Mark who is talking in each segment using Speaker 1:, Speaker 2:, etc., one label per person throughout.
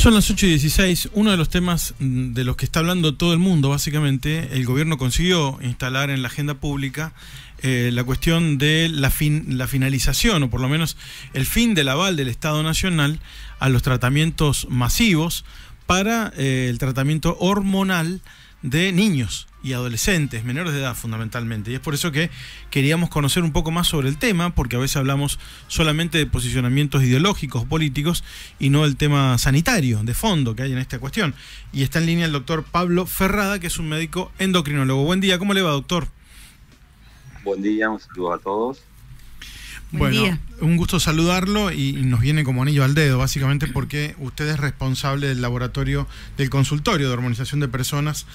Speaker 1: Son las 8:16. Uno de los temas de los que está hablando todo el mundo, básicamente, el gobierno consiguió instalar en la agenda pública la cuestión de la finalización, o por lo menos el fin del aval del Estado Nacional a los tratamientos masivos para el tratamiento hormonal de niños y adolescentes, menores de edad fundamentalmente. Y es por eso que queríamos conocer un poco más sobre el tema, porque a veces hablamos solamente de posicionamientos ideológicos, políticos, y no del tema sanitario, de fondo que hay en esta cuestión. Y está en línea el doctor Pablo Ferrada, que es un médico endocrinólogo. Buen día, ¿cómo le va, doctor?
Speaker 2: Buen día, un saludo a todos.
Speaker 1: Bueno, un gusto saludarlo y nos viene como anillo al dedo, básicamente porque usted es responsable del laboratorio del consultorio de hormonización de personas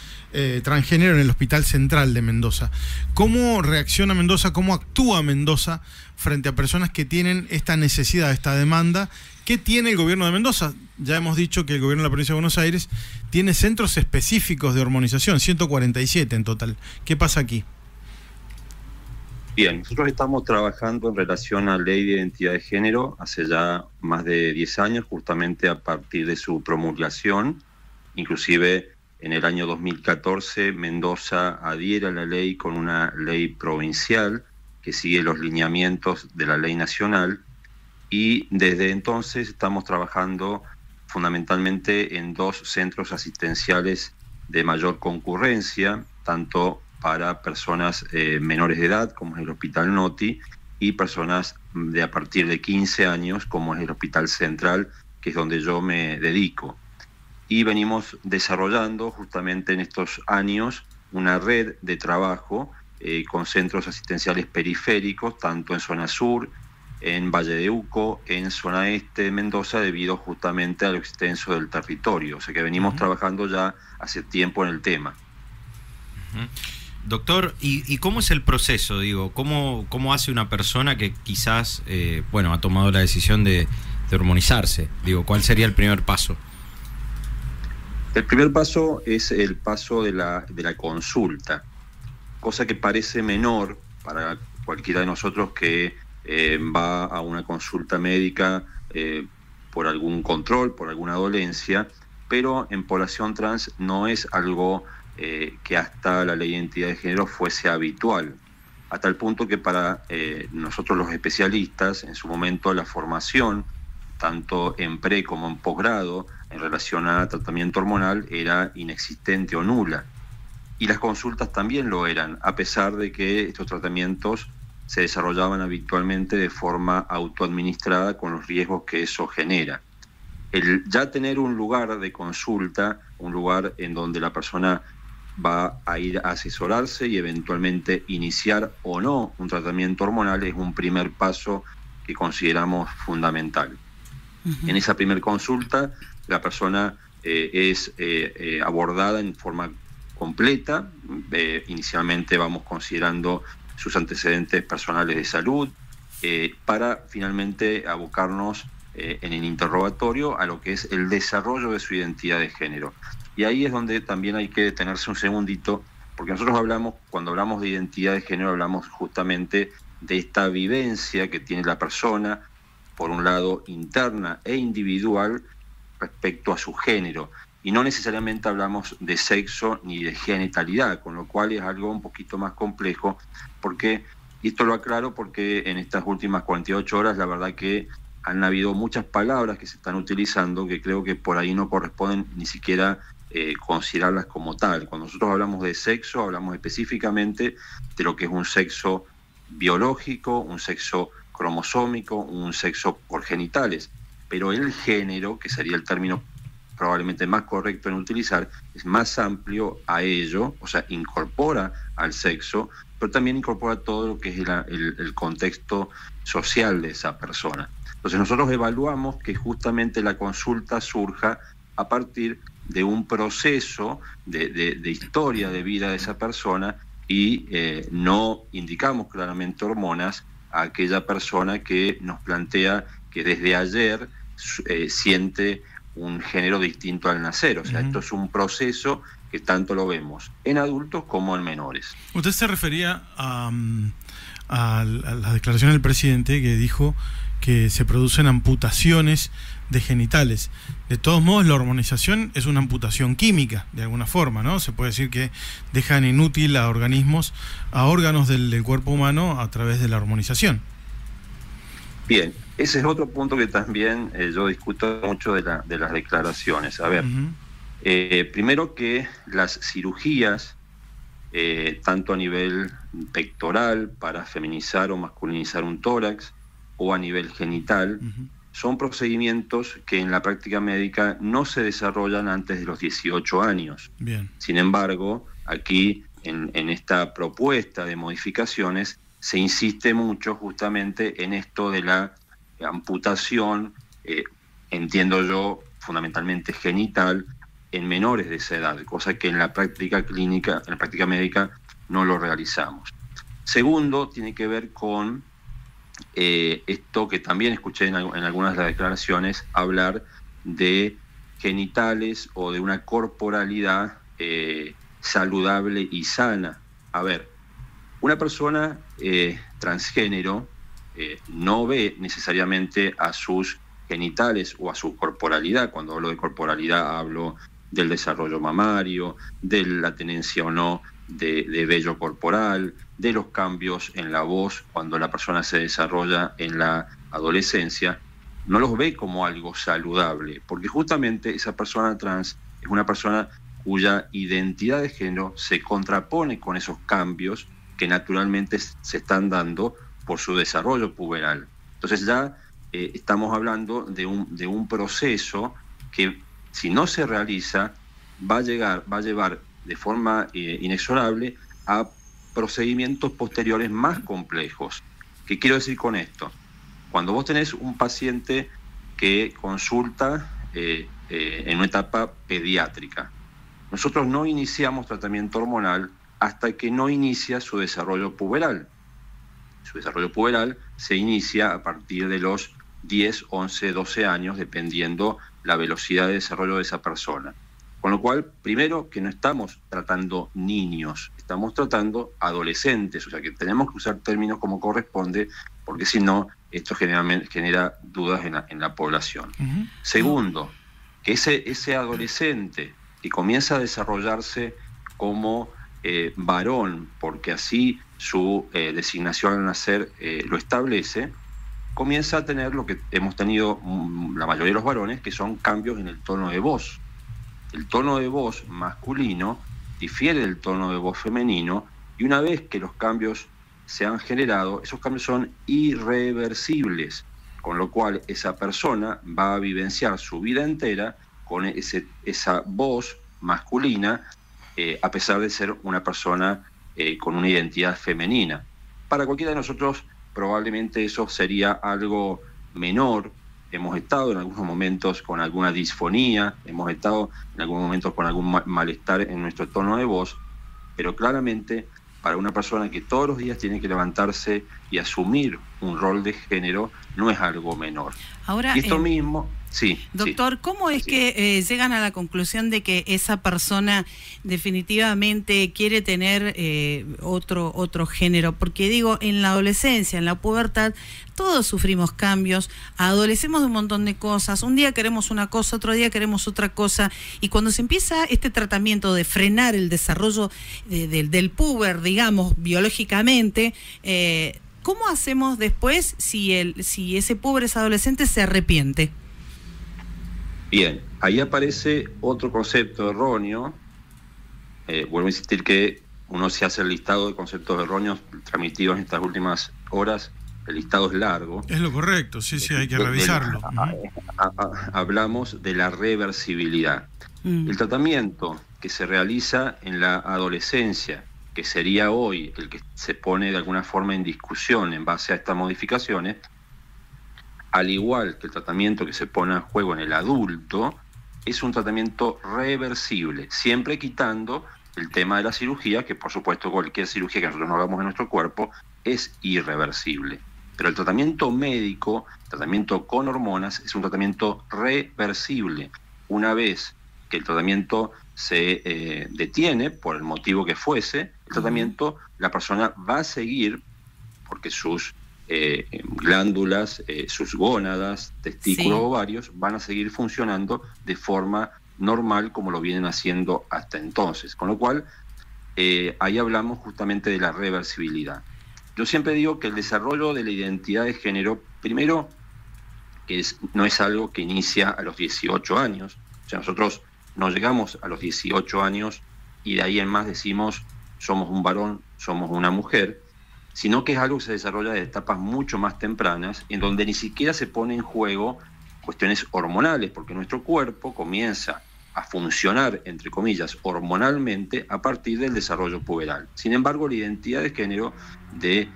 Speaker 1: transgénero en el Hospital Central de Mendoza. ¿Cómo reacciona Mendoza, cómo actúa Mendoza frente a personas que tienen esta necesidad, esta demanda? ¿Qué tiene el gobierno de Mendoza? Ya hemos dicho que el gobierno de la provincia de Buenos Aires tiene centros específicos de hormonización, 147 en total. ¿Qué pasa aquí?
Speaker 2: Bien, nosotros estamos trabajando en relación a la Ley de Identidad de Género hace ya más de 10 años, justamente a partir de su promulgación. Inclusive en el año 2014 Mendoza adhiere a la ley con una ley provincial que sigue los lineamientos de la ley nacional, y desde entonces estamos trabajando fundamentalmente en 2 centros asistenciales de mayor concurrencia, tanto para personas menores de edad, como es el Hospital Noti, y personas de a partir de 15 años, como es el Hospital Central, que es donde yo me dedico. Y venimos desarrollando justamente en estos años una red de trabajo con centros asistenciales periféricos, tanto en zona sur, en Valle de Uco, en zona este de Mendoza, debido justamente a lo extenso del territorio. O sea que venimos trabajando ya hace tiempo en el tema.
Speaker 3: Doctor, ¿y cómo es el proceso? Digo, ¿cómo hace una persona que quizás ha tomado la decisión de hormonizarse? Digo, ¿cuál sería el primer paso?
Speaker 2: El primer paso es el paso de la consulta, cosa que parece menor para cualquiera de nosotros que va a una consulta médica por algún control, por alguna dolencia, pero en población trans no es algo que hasta la ley de identidad de género fuese habitual, a tal punto que para nosotros los especialistas, en su momento la formación, tanto en pre como en posgrado, en relación a tratamiento hormonal, era inexistente o nula. Y las consultas también lo eran, a pesar de que estos tratamientos se desarrollaban habitualmente de forma autoadministrada, con los riesgos que eso genera. El ya tener un lugar de consulta, un lugar en donde la persona va a ir a asesorarse y eventualmente iniciar o no un tratamiento hormonal, es un primer paso que consideramos fundamental. En esa primera consulta, la persona es abordada en forma completa. Inicialmente vamos considerando sus antecedentes personales de salud, para finalmente abocarnos en el interrogatorio a lo que es el desarrollo de su identidad de género. Y ahí es donde también hay que detenerse un segundito, porque nosotros cuando hablamos de identidad de género, hablamos justamente de esta vivencia que tiene la persona, por un lado interna e individual, respecto a su género. Y no necesariamente hablamos de sexo ni de genitalidad, con lo cual es algo un poquito más complejo, porque, y esto lo aclaro porque en estas últimas 48 horas la verdad que han habido muchas palabras que se están utilizando que creo que por ahí no corresponden ni siquiera considerarlas como tal. Cuando nosotros hablamos de sexo, hablamos específicamente de lo que es un sexo biológico, un sexo cromosómico, un sexo por genitales. Pero el género, que sería el término probablemente más correcto en utilizar, es más amplio a ello, o sea, incorpora al sexo, pero también incorpora todo lo que es el contexto social de esa persona. Entonces nosotros evaluamos que justamente la consulta surja a partir de un proceso de historia de vida de esa persona, y no indicamos claramente hormonas a aquella persona que nos plantea que desde ayer siente un género distinto al nacer. O sea, esto es un proceso que tanto lo vemos en adultos como en menores.
Speaker 1: Usted se refería a la declaración del presidente, que dijo que se producen amputaciones de genitales. De todos modos, la hormonización es una amputación química, de alguna forma, ¿no? Se puede decir que dejan inútil a organismos, a órganos del cuerpo humano a través de la hormonización.
Speaker 2: Bien, ese es otro punto que también yo discuto mucho de las declaraciones. A ver, primero que las cirugías, tanto a nivel pectoral para feminizar o masculinizar un tórax, o a nivel genital, son procedimientos que en la práctica médica no se desarrollan antes de los 18 años.
Speaker 1: Bien.
Speaker 2: Sin embargo, aquí en esta propuesta de modificaciones se insiste mucho justamente en esto de la amputación, entiendo yo, fundamentalmente genital, en menores de esa edad, cosa que en la práctica clínica, en la práctica médica, no lo realizamos. Segundo, tiene que ver con esto que también escuché en algunas de las declaraciones, hablar de genitales o de una corporalidad saludable y sana. A ver, una persona transgénero no ve necesariamente a sus genitales o a su corporalidad. Cuando hablo de corporalidad hablo del desarrollo mamario, de la tenencia o no de vello corporal, de los cambios en la voz cuando la persona se desarrolla en la adolescencia. No los ve como algo saludable, porque justamente esa persona trans es una persona cuya identidad de género se contrapone con esos cambios que naturalmente se están dando por su desarrollo puberal. Entonces ya estamos hablando de un proceso que, si no se realiza, va a llevar de forma inexorable a procedimientos posteriores más complejos. ¿Qué quiero decir con esto? Cuando vos tenés un paciente que consulta en una etapa pediátrica, nosotros no iniciamos tratamiento hormonal hasta que no inicia su desarrollo puberal. Su desarrollo puberal se inicia a partir de los 10, 11, 12 años, dependiendo la velocidad de desarrollo de esa persona. Con lo cual, primero, que no estamos tratando niños, estamos tratando adolescentes, o sea que tenemos que usar términos como corresponde, porque si no, esto genera dudas en la población. Segundo, que ese adolescente que comienza a desarrollarse como varón, porque así su designación al nacer lo establece, comienza a tener lo que hemos tenido la mayoría de los varones, que son cambios en el tono de voz. El tono de voz masculino difiere del tono de voz femenino, y una vez que los cambios se han generado, esos cambios son irreversibles, con lo cual esa persona va a vivenciar su vida entera con esa voz masculina, a pesar de ser una persona con una identidad femenina. Para cualquiera de nosotros probablemente eso sería algo menor. Hemos estado en algunos momentos con alguna disfonía, hemos estado en algunos momentos con algún malestar en nuestro tono de voz, pero claramente para una persona que todos los días tiene que levantarse y asumir un rol de género, no es algo menor.
Speaker 4: Ahora,
Speaker 2: y esto mismo... Sí,
Speaker 4: doctor,
Speaker 2: sí.
Speaker 4: ¿cómo es que llegan a la conclusión de que esa persona definitivamente quiere tener otro género? Porque digo, en la adolescencia, en la pubertad, todos sufrimos cambios, adolecemos de un montón de cosas, un día queremos una cosa, otro día queremos otra cosa, y cuando se empieza este tratamiento de frenar el desarrollo del puber, digamos, biológicamente, ¿cómo hacemos después si ese puber, ese adolescente, se arrepiente?
Speaker 2: Bien, ahí aparece otro concepto erróneo. Vuelvo a insistir que uno se hace el listado de conceptos erróneos transmitidos en estas últimas horas. El listado es largo.
Speaker 1: Es lo correcto, sí, hay que revisarlo.
Speaker 2: Hablamos de la reversibilidad. El tratamiento que se realiza en la adolescencia, que sería hoy el que se pone de alguna forma en discusión en base a estas modificaciones, al igual que el tratamiento que se pone en juego en el adulto, es un tratamiento reversible, siempre quitando el tema de la cirugía, que por supuesto cualquier cirugía que nosotros no hagamos en nuestro cuerpo es irreversible. Pero el tratamiento médico, tratamiento con hormonas, es un tratamiento reversible. Una vez que el tratamiento se detiene, por el motivo que fuese, el tratamiento, la persona va a seguir, porque sus glándulas, sus gónadas, testículos,
Speaker 4: Sí.
Speaker 2: ovarios, van a seguir funcionando de forma normal como lo vienen haciendo hasta entonces. Con lo cual, ahí hablamos justamente de la reversibilidad. Yo siempre digo que el desarrollo de la identidad de género, primero, no es algo que inicia a los 18 años. O sea, nosotros no llegamos a los 18 años y de ahí en más decimos somos un varón, somos una mujer, sino que es algo que se desarrolla de etapas mucho más tempranas, en donde ni siquiera se pone en juego cuestiones hormonales, porque nuestro cuerpo comienza a funcionar, entre comillas, hormonalmente a partir del desarrollo puberal. Sin embargo, la identidad de género de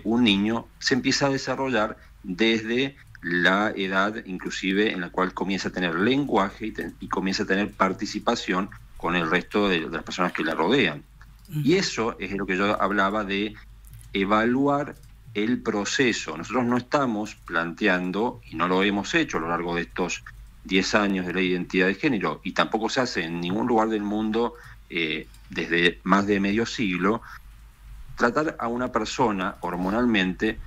Speaker 2: un niño se empieza a desarrollar desde la edad inclusive en la cual comienza a tener lenguaje y comienza a tener participación con el resto de las personas que la rodean. Y eso es lo que yo hablaba de evaluar el proceso. Nosotros no estamos planteando, y no lo hemos hecho a lo largo de estos 10 años de la identidad de género, y tampoco se hace en ningún lugar del mundo desde más de medio siglo, tratar a una persona hormonalmente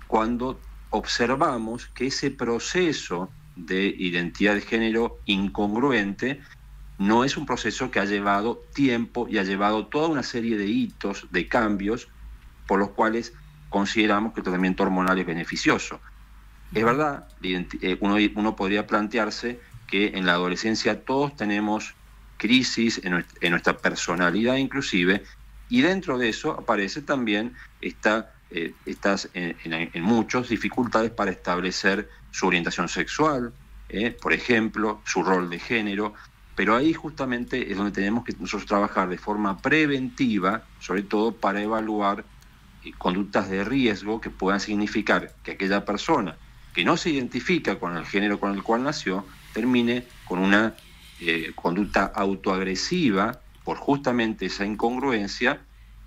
Speaker 2: cuando observamos que ese proceso de identidad de género incongruente no es un proceso que ha llevado tiempo y ha llevado toda una serie de hitos, de cambios, por los cuales consideramos que el tratamiento hormonal es beneficioso. Es verdad, uno podría plantearse que en la adolescencia todos tenemos crisis en nuestra personalidad inclusive, y dentro de eso aparece también en muchos dificultades para establecer su orientación sexual, por ejemplo, su rol de género, pero ahí justamente es donde tenemos que nosotros trabajar de forma preventiva, sobre todo para evaluar conductas de riesgo que puedan significar que aquella persona que no se identifica con el género con el cual nació, termine con una conducta autoagresiva por justamente esa incongruencia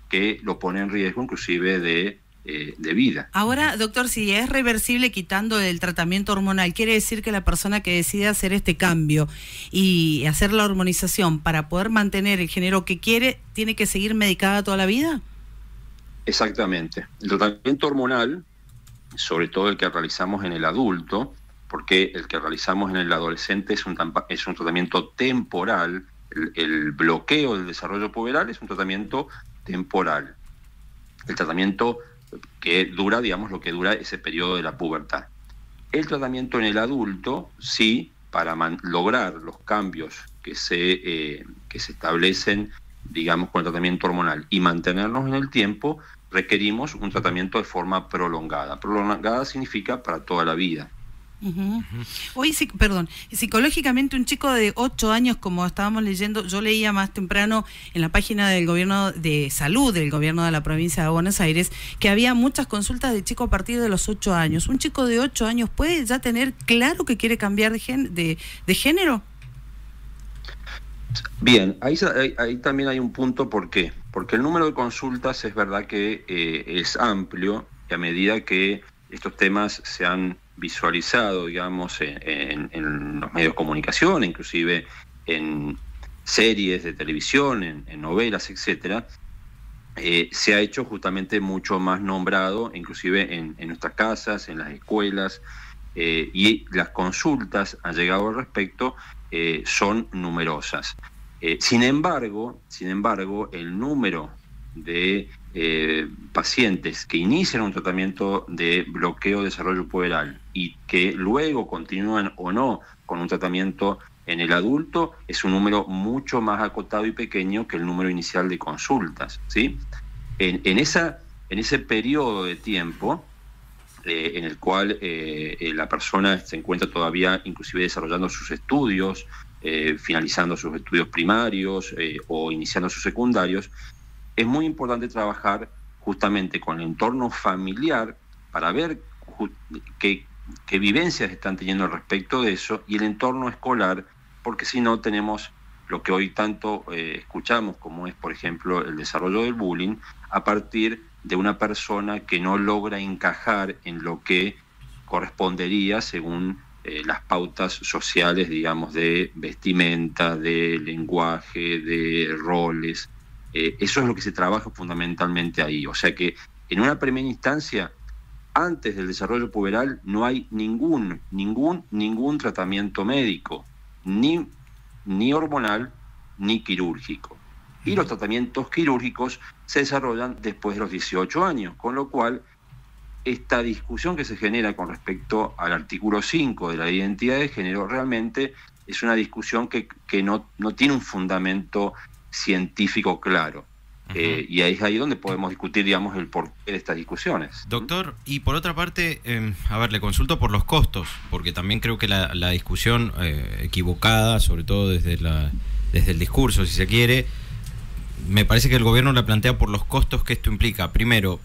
Speaker 2: que lo pone en riesgo inclusive de vida.
Speaker 4: Ahora, doctor, si es reversible quitando el tratamiento hormonal, ¿quiere decir que la persona que decide hacer este cambio y hacer la hormonización para poder mantener el género que quiere, tiene que seguir medicada toda la vida?
Speaker 2: Exactamente. El tratamiento hormonal, sobre todo el que realizamos en el adulto, porque el que realizamos en el adolescente es un tratamiento temporal. El bloqueo del desarrollo puberal es un tratamiento temporal. El tratamiento que dura, digamos, lo que dura ese periodo de la pubertad. El tratamiento en el adulto, sí, para lograr los cambios que se establecen, digamos, con el tratamiento hormonal y mantenernos en el tiempo, requerimos un tratamiento de forma prolongada. Prolongada significa para toda la vida.
Speaker 4: Uh-huh. Hoy, psicológicamente un chico de 8 años, como estábamos leyendo, yo leía más temprano en la página del Gobierno de Salud del Gobierno de la Provincia de Buenos Aires, que había muchas consultas de chicos a partir de los 8 años. ¿Un chico de 8 años puede ya tener claro que quiere cambiar de género?
Speaker 2: Bien, ahí también hay un punto. ¿Por qué? Porque el número de consultas es verdad que es amplio, y a medida que estos temas se han visualizado, digamos, en los medios de comunicación, inclusive en series de televisión, en novelas, etcétera, se ha hecho justamente mucho más nombrado, inclusive en nuestras casas, en las escuelas, y las consultas han llegado al respecto, son numerosas. Sin embargo, el número de pacientes que inician un tratamiento de bloqueo de desarrollo puberal y que luego continúan o no con un tratamiento en el adulto es un número mucho más acotado y pequeño que el número inicial de consultas, ¿sí? En ese periodo de tiempo en el cual la persona se encuentra todavía inclusive desarrollando sus estudios, finalizando sus estudios primarios o iniciando sus secundarios, es muy importante trabajar justamente con el entorno familiar para ver qué vivencias están teniendo al respecto de eso, y el entorno escolar, porque si no tenemos lo que hoy tanto escuchamos, como es, por ejemplo, el desarrollo del bullying, a partir de una persona que no logra encajar en lo que correspondería según las pautas sociales, digamos, de vestimenta, de lenguaje, de roles. Eso es lo que se trabaja fundamentalmente ahí. O sea que en una primera instancia antes del desarrollo puberal no hay ningún tratamiento médico, ni hormonal, ni quirúrgico. Y los tratamientos quirúrgicos se desarrollan después de los 18 años, con lo cual esta discusión que se genera con respecto al artículo 5 de la identidad de género realmente es una discusión que no tiene un fundamento científico claro. Y es ahí donde podemos discutir, digamos, el porqué de estas discusiones.
Speaker 3: Doctor, y por otra parte, le consulto por los costos, porque también creo que la discusión equivocada, sobre todo desde el discurso, si se quiere, me parece que el gobierno la plantea por los costos que esto implica. Primero,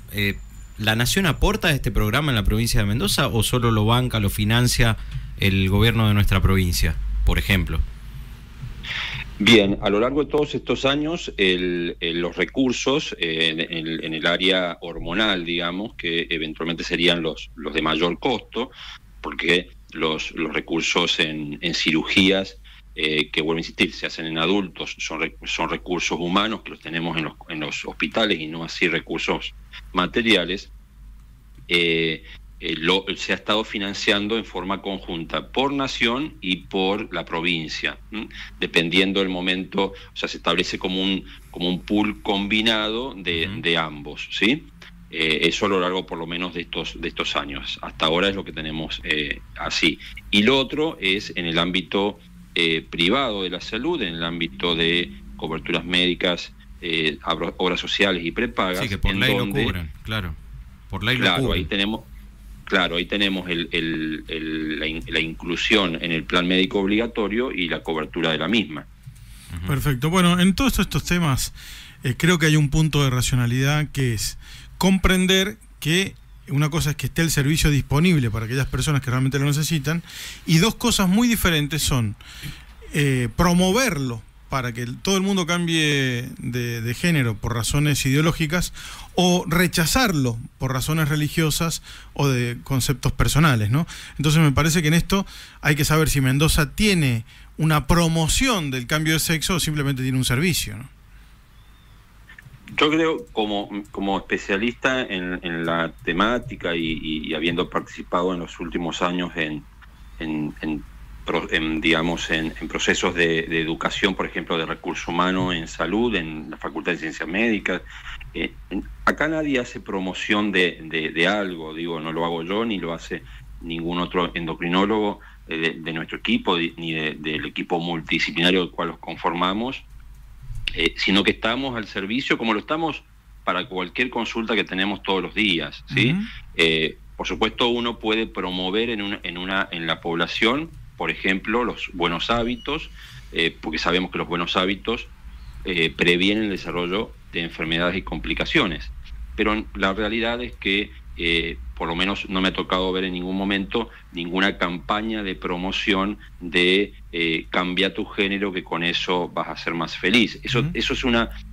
Speaker 3: ¿la Nación aporta a este programa en la provincia de Mendoza o solo lo banca, lo financia el gobierno de nuestra provincia, por ejemplo?
Speaker 2: Bien, a lo largo de todos estos años, los recursos en el área hormonal, digamos, que eventualmente serían los de mayor costo, porque los recursos en cirugías, que vuelvo a insistir, se hacen en adultos, son recursos humanos que los tenemos en los hospitales y no así recursos materiales, se ha estado financiando en forma conjunta por nación y por la provincia, dependiendo del momento. O sea, se establece como un pool combinado de ambos, ¿sí? Eso a lo largo por lo menos de estos años. Hasta ahora es lo que tenemos así. Y lo otro es en el ámbito privado de la salud, en el ámbito de coberturas médicas, obras sociales y prepagas.
Speaker 3: Sí, que por ley lo cubren, claro. Por ley lo cubren.
Speaker 2: Ahí tenemos la inclusión en el plan médico obligatorio y la cobertura de la misma.
Speaker 1: Perfecto. Bueno, en todos estos temas creo que hay un punto de racionalidad, que es comprender que una cosa es que esté el servicio disponible para aquellas personas que realmente lo necesitan, y dos cosas muy diferentes son promoverlo para que todo el mundo cambie de género por razones ideológicas, o rechazarlo por razones religiosas o de conceptos personales, ¿no? Entonces me parece que en esto hay que saber si Mendoza tiene una promoción del cambio de sexo o simplemente tiene un servicio, ¿no?
Speaker 2: Yo creo, como especialista en la temática y habiendo participado en los últimos años en procesos de educación, por ejemplo, de recursos humanos en salud, en la Facultad de Ciencias Médicas. Acá nadie hace promoción de algo, digo, no lo hago yo, ni lo hace ningún otro endocrinólogo de nuestro equipo, ni del equipo multidisciplinario del cual los conformamos, sino que estamos al servicio, como lo estamos para cualquier consulta que tenemos todos los días, ¿sí? Por supuesto, uno puede promover en la población, por ejemplo, los buenos hábitos, porque sabemos que los buenos hábitos previenen el desarrollo de enfermedades y complicaciones. Pero la realidad es que, por lo menos no me ha tocado ver en ningún momento ninguna campaña de promoción de cambia tu género, que con eso vas a ser más feliz. Eso es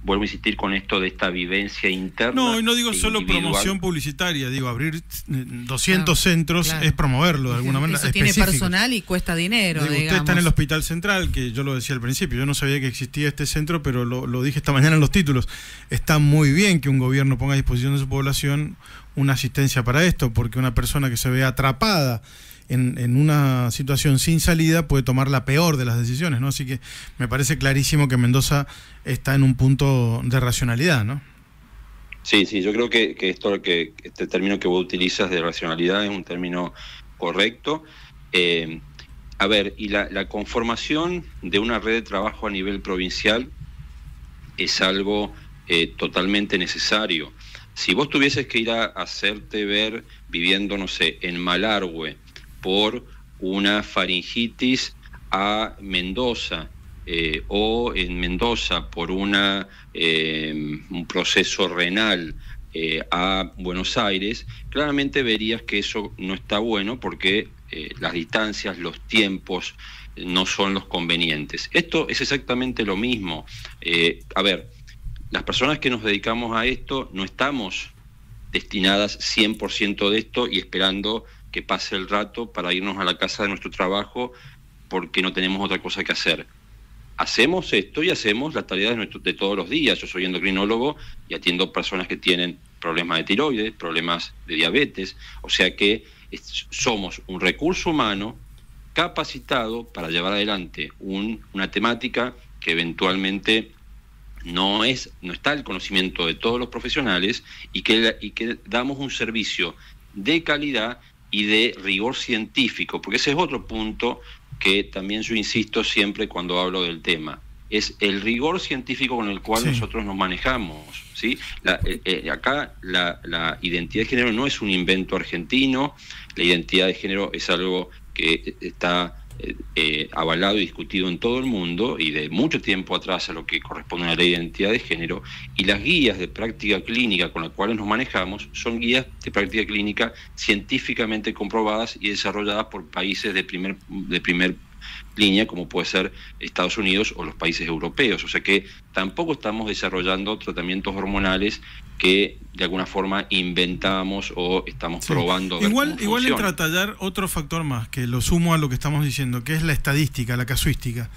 Speaker 2: vuelvo a insistir con esto de esta vivencia interna.
Speaker 1: No, y no digo solo promoción publicitaria, digo, abrir 200 centros es promoverlo de alguna manera.
Speaker 4: Eso tiene personal y cuesta dinero,
Speaker 1: digamos. Usted está en el Hospital Central, que yo lo decía al principio, yo no sabía que existía este centro, pero lo dije esta mañana en los títulos. Está muy bien que un gobierno ponga a disposición de su población una asistencia para esto, porque una persona que se ve atrapada en una situación sin salida puede tomar la peor de las decisiones, ¿no? Así que me parece clarísimo que Mendoza está en un punto de racionalidad, ¿no?
Speaker 2: Sí, yo creo que este término que vos utilizas de racionalidad es un término correcto. A ver, y la conformación de una red de trabajo a nivel provincial es algo totalmente necesario. Si vos tuvieses que ir a hacerte ver viviendo, no sé, en Malargüe por una faringitis a Mendoza, o en Mendoza por un proceso renal a Buenos Aires, claramente verías que eso no está bueno, porque las distancias, los tiempos no son los convenientes. Esto es exactamente lo mismo. A ver, las personas que nos dedicamos a esto no estamos destinadas 100% de esto y esperando que pase el rato para irnos a la casa de nuestro trabajo porque no tenemos otra cosa que hacer. Hacemos esto y hacemos las tareas de todos los días. Yo soy endocrinólogo y atiendo personas que tienen problemas de tiroides, problemas de diabetes, o sea que somos un recurso humano capacitado para llevar adelante una temática que eventualmente no está al conocimiento de todos los profesionales y que damos un servicio de calidad y de rigor científico, porque ese es otro punto que también yo insisto siempre cuando hablo del tema, es el rigor científico con el cual nosotros nos manejamos, ¿sí? Acá la identidad de género no es un invento argentino, la identidad de género es algo que está avalado y discutido en todo el mundo y de mucho tiempo atrás a lo que corresponde a la ley de identidad de género, y las guías de práctica clínica con las cuales nos manejamos son guías de práctica clínica científicamente comprobadas y desarrolladas por países de primer línea, como puede ser Estados Unidos o los países europeos. O sea que tampoco estamos desarrollando tratamientos hormonales que de alguna forma inventamos o estamos probando.
Speaker 1: Igual entra a tallar otro factor más, que lo sumo a lo que estamos diciendo, que es la estadística, la casuística.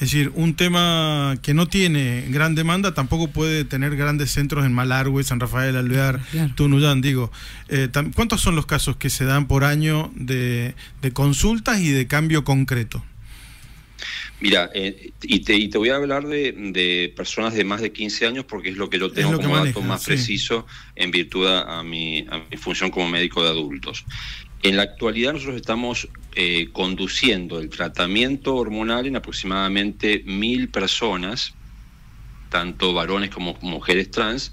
Speaker 1: Es decir, un tema que no tiene gran demanda tampoco puede tener grandes centros en Malargüe, San Rafael, Alvear, Tunuyán. ¿Cuántos son los casos que se dan por año de consultas y de cambio concreto?
Speaker 2: Mira, y te voy a hablar de personas de más de 15 años porque es lo que yo tengo como dato más preciso en virtud a mi función como médico de adultos. En la actualidad nosotros estamos conduciendo el tratamiento hormonal en aproximadamente 1.000 personas, tanto varones como mujeres trans,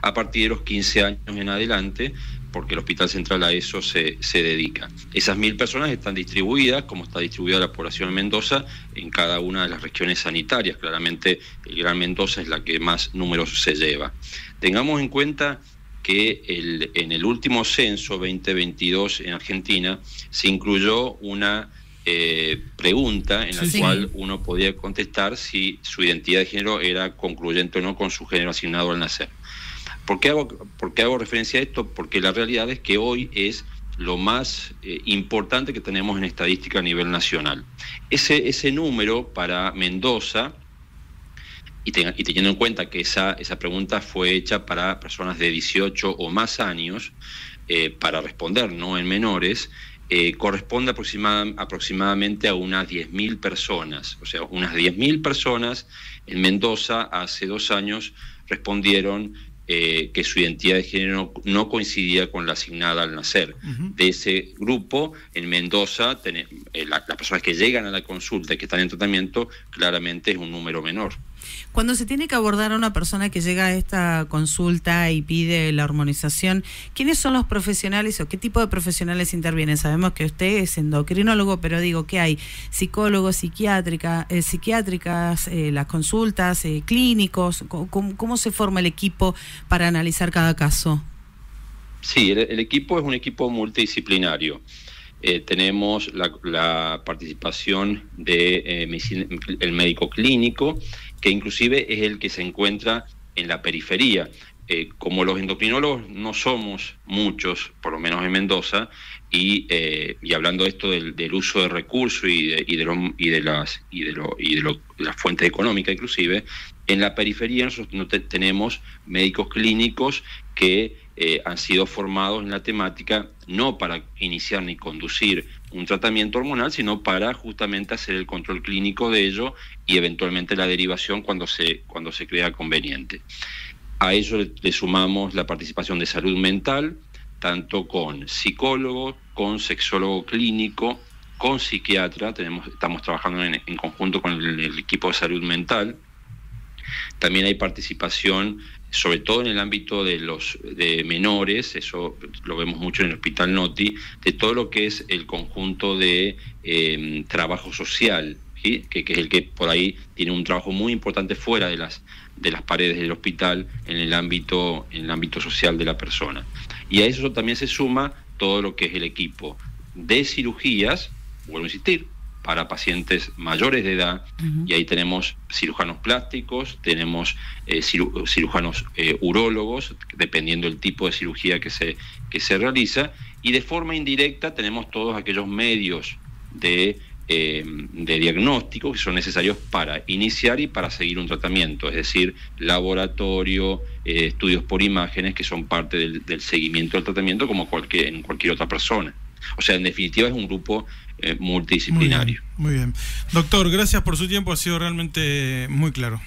Speaker 2: a partir de los 15 años en adelante, porque el Hospital Central a eso se dedica. Esas 1.000 personas están distribuidas, como está distribuida la población en Mendoza, en cada una de las regiones sanitarias. Claramente el Gran Mendoza es la que más números se lleva. Tengamos en cuenta que en el último censo 2022 en Argentina se incluyó una pregunta en la cual uno podía contestar si su identidad de género era concluyente o no con su género asignado al nacer. ¿Por qué hago referencia a esto? Porque la realidad es que hoy es lo más importante que tenemos en estadística a nivel nacional. Ese número para Mendoza, y teniendo en cuenta que esa pregunta fue hecha para personas de 18 o más años, para responder, no en menores, corresponde aproximadamente a unas 10.000 personas. O sea, unas 10.000 personas en Mendoza hace 2 años respondieron que su identidad de género no coincidía con la asignada al nacer. De ese grupo, en Mendoza, las personas que llegan a la consulta y que están en tratamiento, claramente es un número menor.
Speaker 4: Cuando se tiene que abordar a una persona que llega a esta consulta y pide la hormonización, ¿quiénes son los profesionales o qué tipo de profesionales intervienen? Sabemos que usted es endocrinólogo, pero digo, ¿qué hay? Psicólogos, psiquiátricas, las consultas, clínicos. ¿Cómo se forma el equipo para analizar cada caso?
Speaker 2: Sí, el equipo es un equipo multidisciplinario. Tenemos la participación del médico clínico, que inclusive es el que se encuentra en la periferia. Como los endocrinólogos no somos muchos, por lo menos en Mendoza, y hablando de esto del uso de recursos y de las fuentes económicas inclusive, en la periferia nosotros no tenemos médicos clínicos que han sido formados en la temática no para iniciar ni conducir un tratamiento hormonal, sino para justamente hacer el control clínico de ello y eventualmente la derivación cuando se crea conveniente. A ello le sumamos la participación de salud mental, tanto con psicólogo, con sexólogo clínico, con psiquiatra. Estamos trabajando en conjunto con el equipo de salud mental. También hay participación, sobre todo en el ámbito de menores, eso lo vemos mucho en el Hospital Noti, de todo lo que es el conjunto de trabajo social, ¿sí? que es el que por ahí tiene un trabajo muy importante fuera de las paredes del hospital, en el ámbito social de la persona. Y a eso también se suma todo lo que es el equipo de cirugías, vuelvo a insistir, para pacientes mayores de edad, y ahí tenemos cirujanos plásticos, tenemos cirujanos urólogos, dependiendo del tipo de cirugía que se realiza, y de forma indirecta tenemos todos aquellos medios de de diagnóstico que son necesarios para iniciar y para seguir un tratamiento, es decir, laboratorio, estudios por imágenes que son parte del seguimiento del tratamiento como en cualquier otra persona. O sea, en definitiva es un grupo multidisciplinario.
Speaker 1: Muy bien. Doctor, gracias por su tiempo, ha sido realmente muy claro.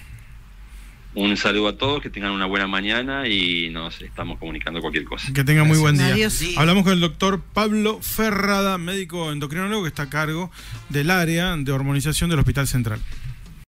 Speaker 2: Un saludo a todos, que tengan una buena mañana y nos estamos comunicando cualquier cosa.
Speaker 1: Que tengan muy buen día.
Speaker 4: Adiós.
Speaker 1: Hablamos con el doctor Pablo Ferrada, médico endocrinólogo que está a cargo del área de hormonización del Hospital Central.